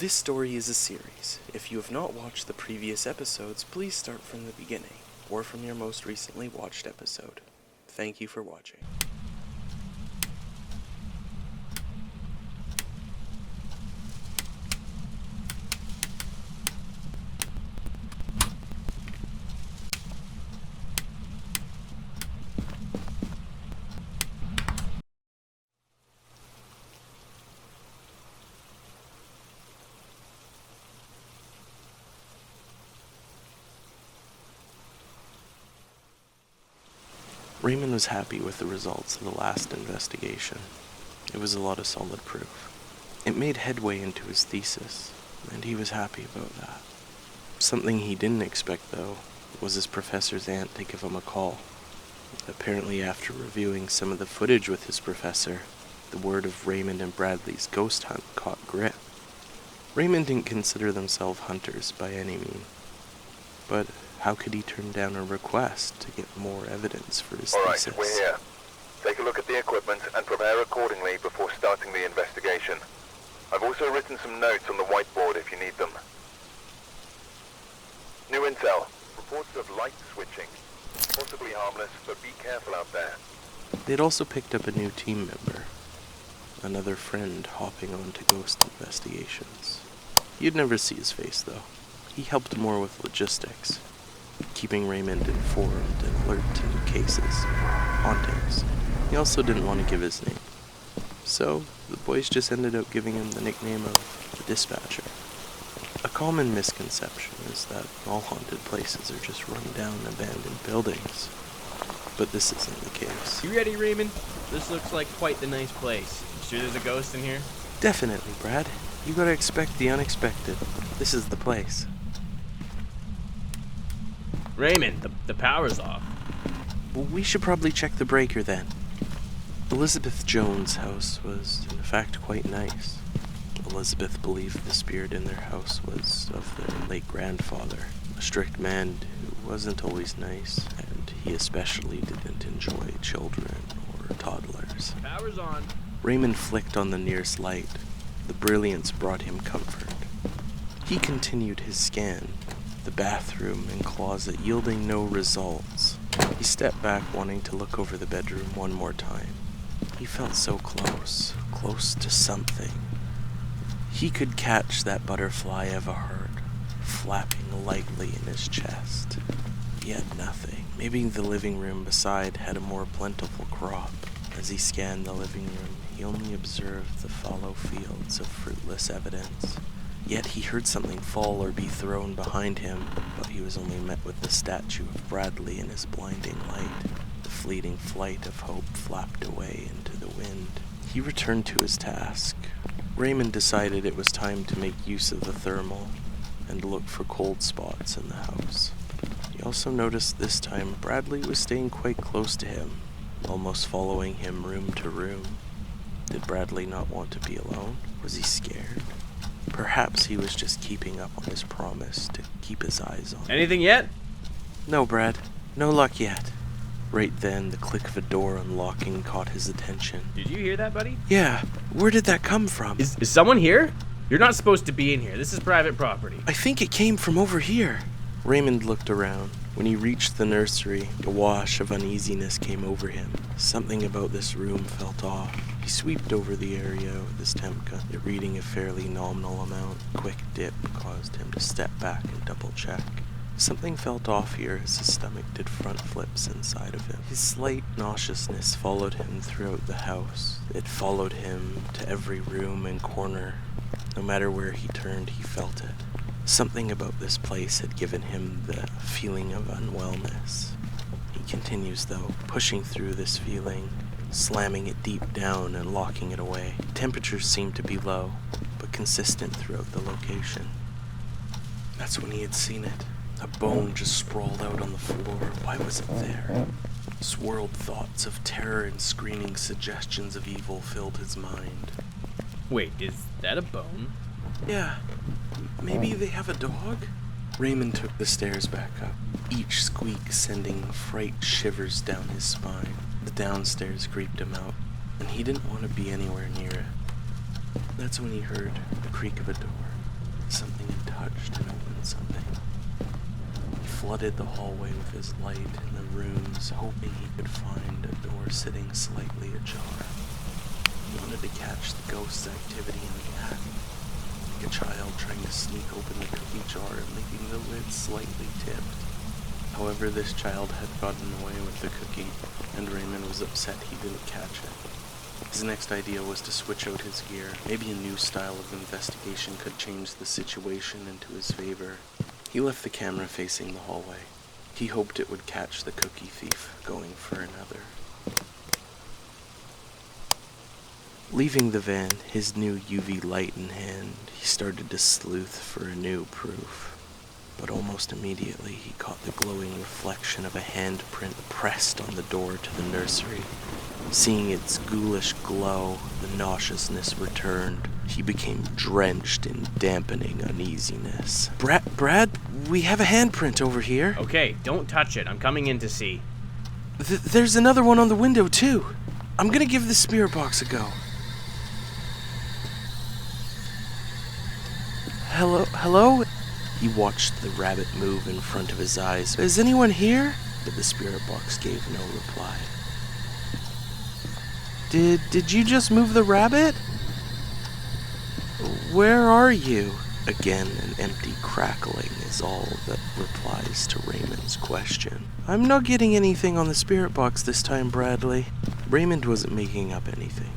This story is a series. If you have not watched the previous episodes, please start from the beginning, or from your most recently watched episode. Thank you for watching. Raymond was happy with the results of the last investigation. It was a lot of solid proof. It made headway into his thesis, and he was happy about that. Something he didn't expect, though, was his professor's aunt to give him a call. Apparently, after reviewing some of the footage with his professor, the word of Raymond and Bradley's ghost hunt caught grip. Raymond didn't consider themselves hunters by any means, but how could he turn down a request to get more evidence for his thesis? Alright, we're here. Take a look at the equipment and prepare accordingly before starting the investigation. I've also written some notes on the whiteboard if you need them. New intel. Reports of light switching. Possibly harmless, but be careful out there. They'd also picked up a new team member. Another friend hopping on to ghost investigations. You'd never see his face, though. He helped more with logistics, keeping Raymond informed and alert to new cases, hauntings. He also didn't want to give his name. So, the boys just ended up giving him the nickname of the Dispatcher. A common misconception is that all haunted places are just run-down, abandoned buildings. But this isn't the case. You ready, Raymond? This looks like quite the nice place. You sure there's a ghost in here? Definitely, Brad. You gotta expect the unexpected. This is the place. Raymond, the power's off. Well, we should probably check the breaker then. Elizabeth Jones' house was, in fact, quite nice. Elizabeth believed the spirit in their house was of their late grandfather, a strict man who wasn't always nice, and he especially didn't enjoy children or toddlers. Power's on. Raymond flicked on the nearest light. The brilliance brought him comfort. He continued his scan, the bathroom and closet yielding no results. He stepped back, wanting to look over the bedroom one more time. He felt so close to something. He could catch that butterfly of a heart, flapping lightly in his chest. Yet nothing. Maybe the living room beside had a more plentiful crop. As he scanned the living room, he only observed the fallow fields of fruitless evidence. Yet he heard something fall or be thrown behind him, but he was only met with the statue of Bradley in his blinding light. The fleeting flight of hope flapped away into the wind. He returned to his task. Raymond decided it was time to make use of the thermal and look for cold spots in the house. He also noticed this time Bradley was staying quite close to him, almost following him room to room. Did Bradley not want to be alone? Was he scared? Perhaps he was just keeping up on his promise to keep his eyes on him. Anything yet? No, Brad. No luck yet. Right then, the click of a door unlocking caught his attention. Did you hear that, buddy? Yeah, where did that come from? Is someone here? You're not supposed to be in here. This is private property. I think it came from over here. Raymond looked around. When he reached the nursery, a wash of uneasiness came over him. Something about this room felt off. He sweeped over the area with his temp gun, reading a fairly nominal amount. A quick dip caused him to step back and double-check. Something felt off here as his stomach did front flips inside of him. His slight nauseousness followed him throughout the house. It followed him to every room and corner. No matter where he turned, he felt it. Something about this place had given him the feeling of unwellness. He continues, though, pushing through this feeling, slamming it deep down and locking it away. Temperatures seemed to be low, but consistent throughout the location. That's when he had seen it. A bone just sprawled out on the floor. Why was it there? Swirled thoughts of terror and screaming suggestions of evil filled his mind. Wait, is that a bone? Yeah, maybe they have a dog? Raymond took the stairs back up, each squeak sending fright shivers down his spine. The downstairs creeped him out, and he didn't want to be anywhere near it. That's when he heard the creak of a door. Something had touched and opened something. He flooded the hallway with his light in the rooms, hoping he could find a door sitting slightly ajar. He wanted to catch the ghost's activity in the act, like a child trying to sneak open the cookie jar and leaving the lid slightly tipped. However, this child had gotten away with the cookie, and Raymond was upset he didn't catch it. His next idea was to switch out his gear. Maybe a new style of investigation could change the situation into his favor. He left the camera facing the hallway. He hoped it would catch the cookie thief going for another. Leaving the van, his new UV light in hand, he started to sleuth for a new proof. But almost immediately he caught the glowing reflection of a handprint pressed on the door to the nursery. Seeing its ghoulish glow, the nauseousness returned. He became drenched in dampening uneasiness. Brad, we have a handprint over here. Okay, don't touch it. I'm coming in to see. There's another one on the window, too. I'm gonna give the spirit box a go. Hello? He watched the rabbit move in front of his eyes. Is anyone here? But the spirit box gave no reply. Did you just move the rabbit? Where are you? Again, an empty crackling is all that replies to Raymond's question. I'm not getting anything on the spirit box this time, Bradley. Raymond wasn't making up anything.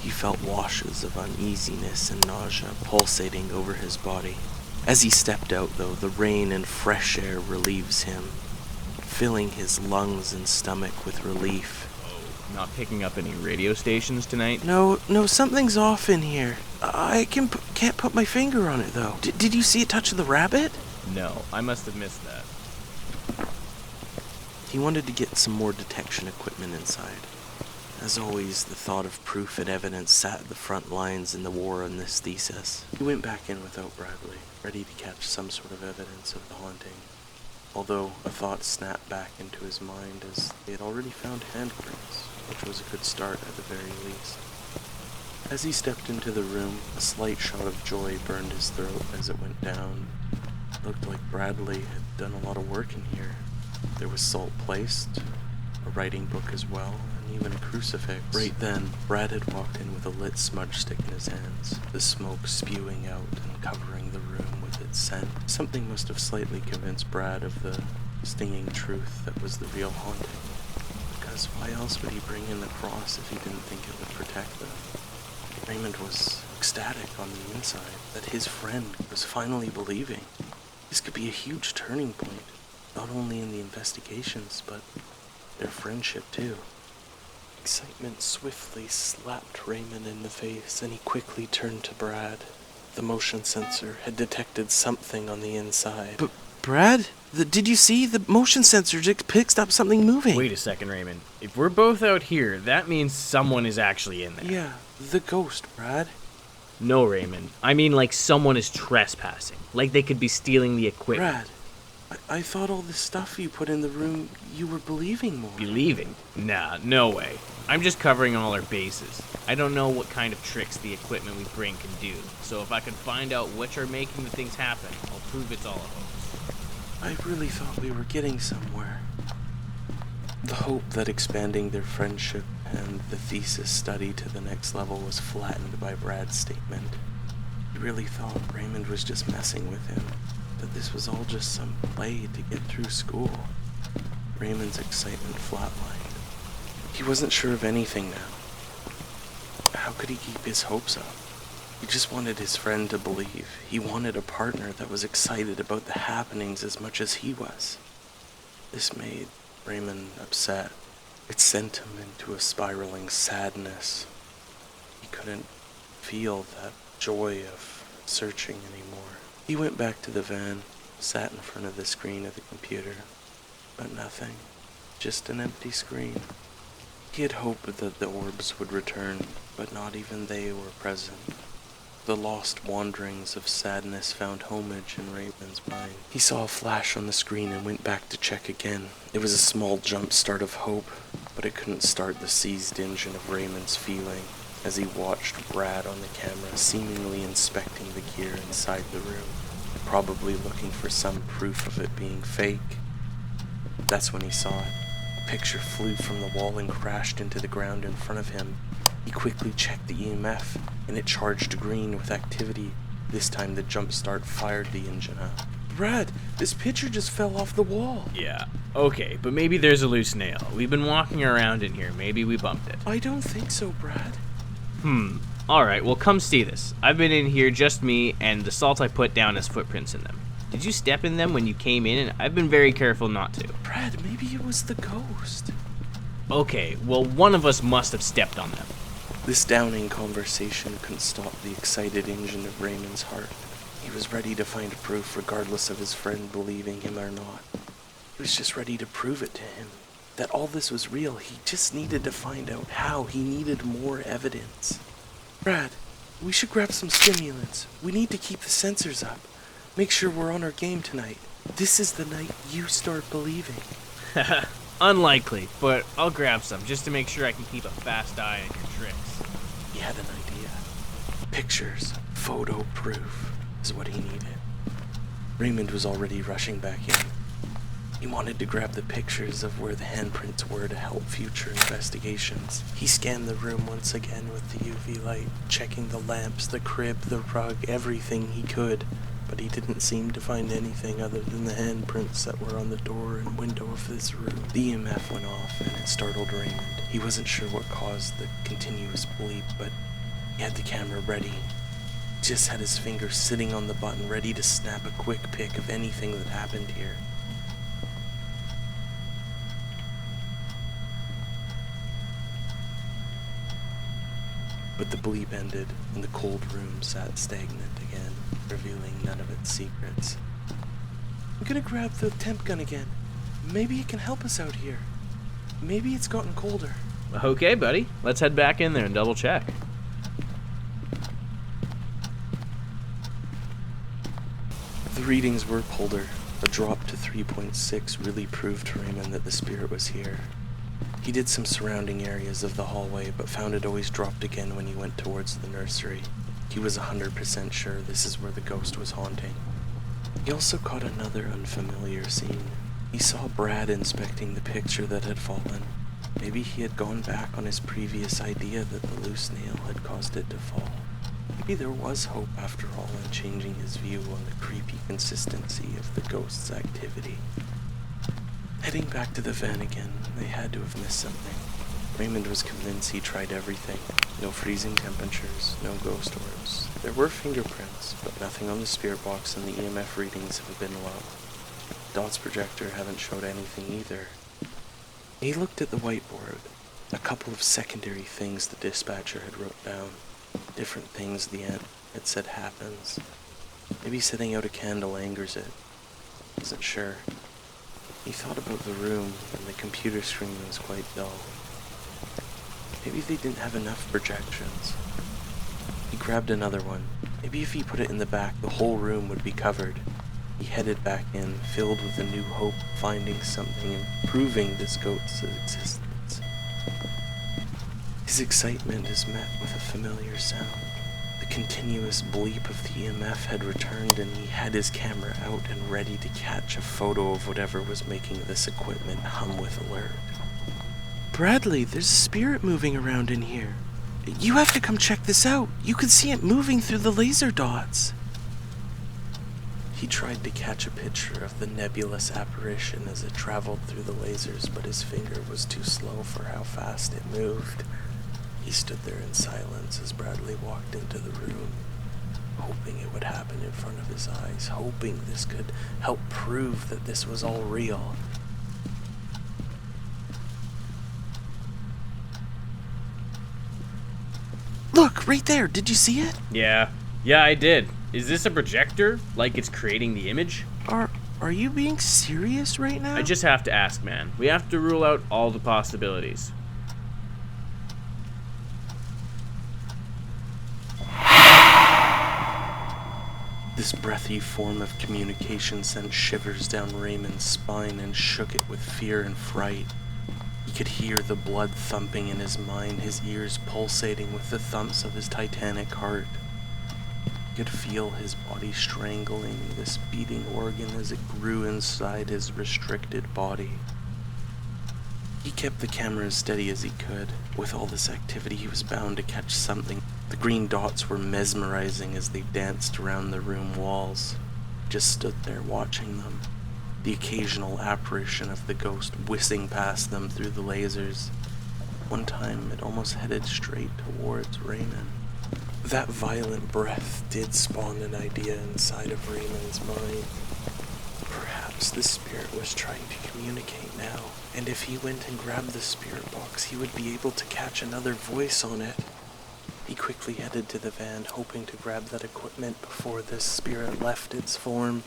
He felt washes of uneasiness and nausea pulsating over his body. As he stepped out, though, the rain and fresh air relieves him, filling his lungs and stomach with relief. Not picking up any radio stations tonight? No, something's off in here. I can't put my finger on it, though. Did you see it touch the rabbit? No, I must have missed that. He wanted to get some more detection equipment inside. As always, the thought of proof and evidence sat at the front lines in the war on this thesis. He went back in without Bradley, ready to catch some sort of evidence of the haunting. Although a thought snapped back into his mind as they had already found handprints, which was a good start at the very least. As he stepped into the room, a slight shout of joy burned his throat as it went down. It looked like Bradley had done a lot of work in here. There was salt placed, a writing book as well, and even a crucifix. Right then, Brad had walked in with a lit smudge stick in his hands, the smoke spewing out and covering the room with its scent. Something must have slightly convinced Brad of the stinging truth that was the real haunting. Because why else would he bring in the cross if he didn't think it would protect them? Raymond was ecstatic on the inside that his friend was finally believing. This could be a huge turning point, not only in the investigations, but their friendship too. Excitement swiftly slapped Raymond in the face, and he quickly turned to Brad. The motion sensor had detected something on the inside. But Brad, did you see? The motion sensor just picked up something moving. Wait a second, Raymond. If we're both out here, that means someone is actually in there. Yeah, the ghost, Brad. No, Raymond. I mean like someone is trespassing. Like they could be stealing the equipment. Brad, I thought all the stuff you put in the room, you were believing more. Believing? Nah, no way. I'm just covering all our bases. I don't know what kind of tricks the equipment we bring can do, so if I can find out which are making the things happen, I'll prove it's all a hoax. I really thought we were getting somewhere. The hope that expanding their friendship and the thesis study to the next level was flattened by Brad's statement. He really thought Raymond was just messing with him, that this was all just some play to get through school. Raymond's excitement flatlined. He wasn't sure of anything now. How could he keep his hopes up? He just wanted his friend to believe. He wanted a partner that was excited about the happenings as much as he was. This made Raymond upset. It sent him into a spiraling sadness. He couldn't feel that joy of searching anymore. He went back to the van, sat in front of the screen of the computer, but nothing. Just an empty screen. He had hoped that the orbs would return, but not even they were present. The lost wanderings of sadness found homage in Raymond's mind. He saw a flash on the screen and went back to check again. It was a small jump start of hope, but it couldn't start the seized engine of Raymond's feeling. as he watched Brad on the camera seemingly inspecting the gear inside the room, probably looking for some proof of it being fake. That's when he saw it. A picture flew from the wall and crashed into the ground in front of him. He quickly checked the EMF, and it charged green with activity. This time the jump start fired the engine up. Brad, this picture just fell off the wall. Yeah, okay, but maybe there's a loose nail. We've been walking around in here. Maybe we bumped it. I don't think so, Brad. Alright, well come see this. I've been in here, just me, and the salt I put down has footprints in them. Did you step in them when you came in? And I've been very careful not to. Brad, maybe it was the ghost. Okay, well one of us must have stepped on them. This downing conversation couldn't stop the excited engine of Raymond's heart. He was ready to find proof regardless of his friend believing him or not. He was just ready to prove it to him. That all this was real. He just needed to find out how. He needed more evidence. Brad, we should grab some stimulants. We need to keep the sensors up. Make sure we're on our game tonight. This is the night you start believing. Unlikely, but I'll grab some just to make sure I can keep a fast eye on your tricks. He had an idea. Pictures, photo proof is what he needed. Raymond was already rushing back in. He wanted to grab the pictures of where the handprints were to help future investigations. He scanned the room once again with the UV light, checking the lamps, the crib, the rug, everything he could. But he didn't seem to find anything other than the handprints that were on the door and window of this room. The EMF went off and it startled Raymond. He wasn't sure what caused the continuous bleep, but he had the camera ready. He just had his finger sitting on the button ready to snap a quick pic of anything that happened here. But the bleep ended, and the cold room sat stagnant again, revealing none of its secrets. I'm gonna grab the temp gun again. Maybe it can help us out here. Maybe it's gotten colder. Okay, buddy. Let's head back in there and double check. The readings were colder. A drop to 3.6 really proved to Raymond that the spirit was here. He did some surrounding areas of the hallway, but found it always dropped again when he went towards the nursery. He was 100% sure this is where the ghost was haunting. He also caught another unfamiliar scene. He saw Brad inspecting the picture that had fallen. Maybe he had gone back on his previous idea that the loose nail had caused it to fall. Maybe there was hope after all in changing his view on the creepy consistency of the ghost's activity. Heading back to the van again, they had to have missed something. Raymond was convinced he tried everything. No freezing temperatures, no ghost orbs. There were fingerprints, but nothing on the spirit box, and the EMF readings have been low. Dot's projector haven't showed anything either. He looked at the whiteboard. A couple of secondary things the dispatcher had wrote down. Different things the end had said happens. Maybe setting out a candle angers it. Wasn't sure. He thought about the room, and the computer screen was quite dull. Maybe they didn't have enough projections. He grabbed another one. Maybe if he put it in the back, the whole room would be covered. He headed back in, filled with a new hope of finding something and proving this ghost's existence. His excitement is met with a familiar sound. The continuous bleep of the EMF had returned, and he had his camera out and ready to catch a photo of whatever was making this equipment hum with alert. Bradley, there's a spirit moving around in here. You have to come check this out. You can see it moving through the laser dots. He tried to catch a picture of the nebulous apparition as it traveled through the lasers, but his finger was too slow for how fast it moved. He stood there in silence as Bradley walked into the room, hoping it would happen in front of his eyes, hoping this could help prove that this was all real. Look, right there, did you see it? Yeah, I did. Is this a projector? Like it's creating the image? Are you being serious right now? I just have to ask, man. We have to rule out all the possibilities. This breathy form of communication sent shivers down Raymond's spine and shook it with fear and fright. He could hear the blood thumping in his mind, his ears pulsating with the thumps of his titanic heart. He could feel his body strangling this beating organ as it grew inside his restricted body. He kept the camera as steady as he could. With all this activity, he was bound to catch something. The green dots were mesmerizing as they danced around the room walls. He just stood there watching them. The occasional apparition of the ghost whizzing past them through the lasers. One time, it almost headed straight towards Raymond. That violent breath did spawn an idea inside of Raymond's mind. Perhaps the spirit was trying to communicate now, and if he went and grabbed the spirit box, he would be able to catch another voice on it. He quickly headed to the van, hoping to grab that equipment before this spirit left its form.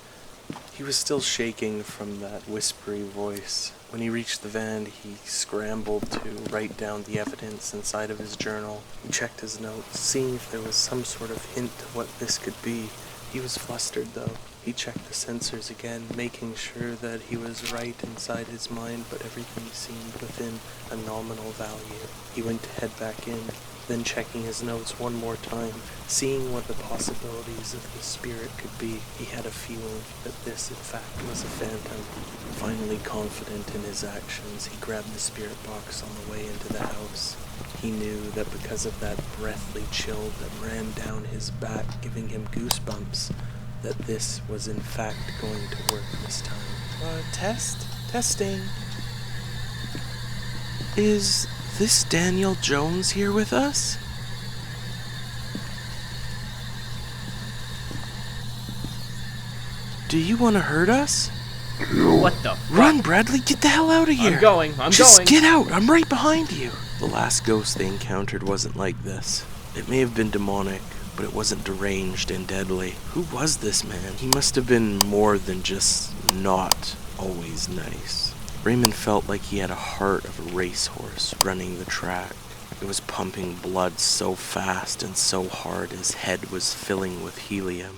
He was still shaking from that whispery voice. When he reached the van, he scrambled to write down the evidence inside of his journal. He checked his notes, seeing if there was some sort of hint of what this could be. He was flustered, though. He checked the sensors again, making sure that he was right inside his mind, but everything seemed within a nominal value. He went to head back in, then checking his notes one more time, seeing what the possibilities of the spirit could be. He had a feeling that this, in fact, was a phantom. Finally confident in his actions, he grabbed the spirit box on the way into the house. He knew that because of that breathly chill that ran down his back, giving him goosebumps, that this was in fact going to work this time. Testing. Is this Daniel Jones here with us? Do you want to hurt us? What the fuck? Run, Bradley, get the hell out of here. I'm going. Just get out, I'm right behind you. The last ghost they encountered wasn't like this. It may have been demonic, but it wasn't deranged and deadly. Who was this man? He must have been more than just not always nice. Raymond felt like he had a heart of a racehorse running the track. It was pumping blood so fast and so hard his head was filling with helium.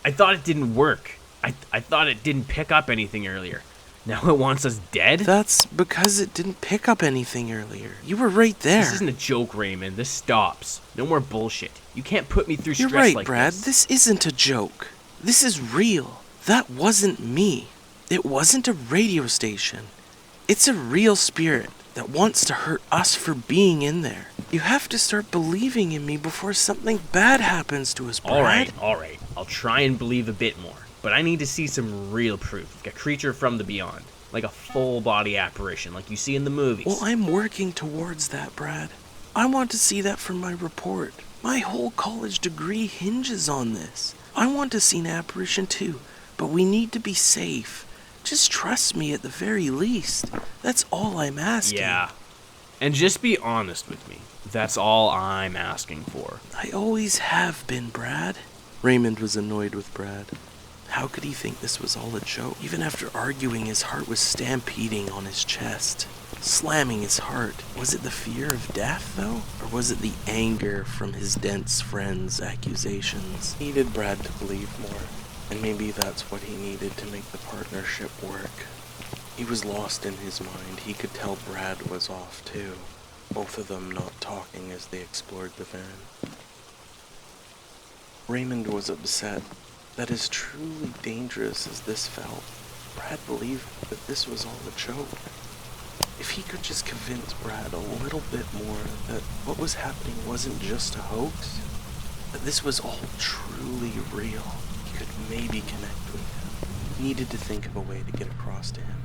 I thought it didn't work. I thought it didn't pick up anything earlier. Now it wants us dead? That's because it didn't pick up anything earlier. You were right there. This isn't a joke, Raymond. This stops. No more bullshit. You can't put me through You're stress right, like Brad. this. This isn't a joke. This is real. That wasn't me. It wasn't a radio station. It's a real spirit that wants to hurt us for being in there. You have to start believing in me before something bad happens to us, Brad. All right. I'll try and believe a bit more. But I need to see some real proof. Like a creature from the beyond. Like a full-body apparition, like you see in the movies. Well, I'm working towards that, Brad. I want to see that from my report. My whole college degree hinges on this. I want to see an apparition too, but we need to be safe. Just trust me at the very least. That's all I'm asking. Yeah. And just be honest with me. That's all I'm asking for. I always have been, Brad. Raymond was annoyed with Brad. How could he think this was all a joke? Even after arguing, his heart was stampeding on his chest, slamming his heart. Was it the fear of death, though? Or was it the anger from his dense friend's accusations? He needed Brad to believe more, and maybe that's what he needed to make the partnership work. He was lost in his mind. He could tell Brad was off, too. Both of them not talking as they explored the van. Raymond was upset. That as truly dangerous as this felt, Brad believed that this was all a joke. If he could just convince Brad a little bit more that what was happening wasn't just a hoax, that this was all truly real, he could maybe connect with him. He needed to think of a way to get across to him,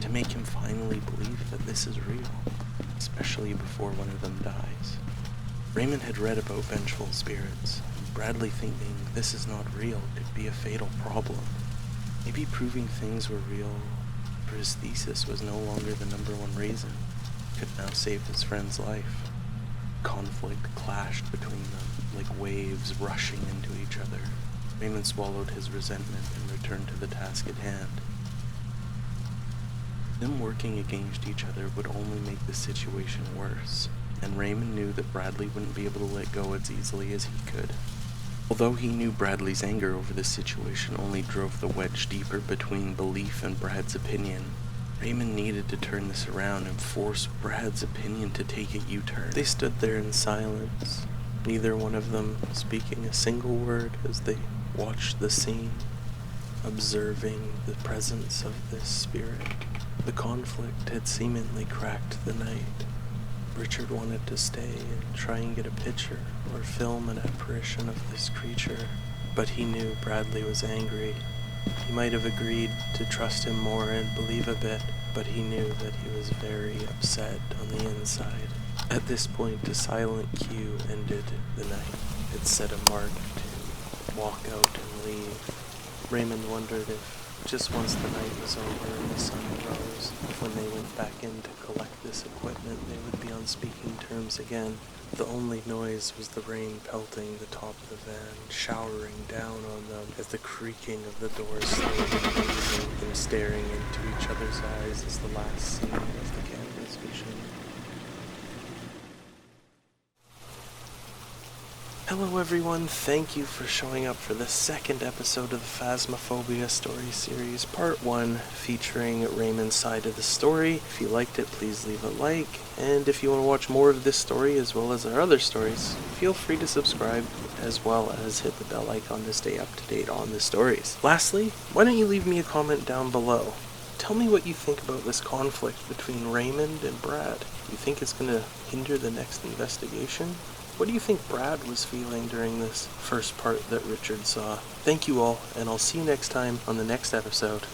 to make him finally believe that this is real, especially before one of them dies. Raymond had read about vengeful spirits. Bradley thinking this is not real could be a fatal problem. Maybe proving things were real for his thesis was no longer the number one reason. Could now save his friend's life. Conflict clashed between them like waves rushing into each other. Raymond swallowed his resentment and returned to the task at hand. Them working against each other would only make the situation worse, and Raymond knew that Bradley wouldn't be able to let go as easily as he could. Although he knew Bradley's anger over this situation only drove the wedge deeper between belief and Brad's opinion, Raymond needed to turn this around and force Brad's opinion to take a U-turn. They stood there in silence, neither one of them speaking a single word as they watched the scene, observing the presence of this spirit. The conflict had seemingly cracked the night. Richard wanted to stay and try and get a picture or film an apparition of this creature, but he knew Bradley was angry. He might have agreed to trust him more and believe a bit, but he knew that he was very upset on the inside. At this point, the silent cue ended the night. It set a mark to walk out and leave. Raymond wondered if, just once the night was over and the sun rose, if when they went back in to collect this equipment, they would be on speaking terms again. The only noise was the rain pelting the top of the van, showering down on them as the creaking of the doors slowly leaving them staring into each other's eyes as the last scene of the camera's vision. Hello everyone, thank you for showing up for the second episode of the Phasmophobia story series, part 1, featuring Raymond's side of the story. If you liked it, please leave a like, and if you want to watch more of this story as well as our other stories, feel free to subscribe as well as hit the bell icon to stay up to date on the stories. Lastly, why don't you leave me a comment down below? Tell me what you think about this conflict between Raymond and Brad. You think it's going to hinder the next investigation? What do you think Brad was feeling during this first part that Richard saw? Thank you all, and I'll see you next time on the next episode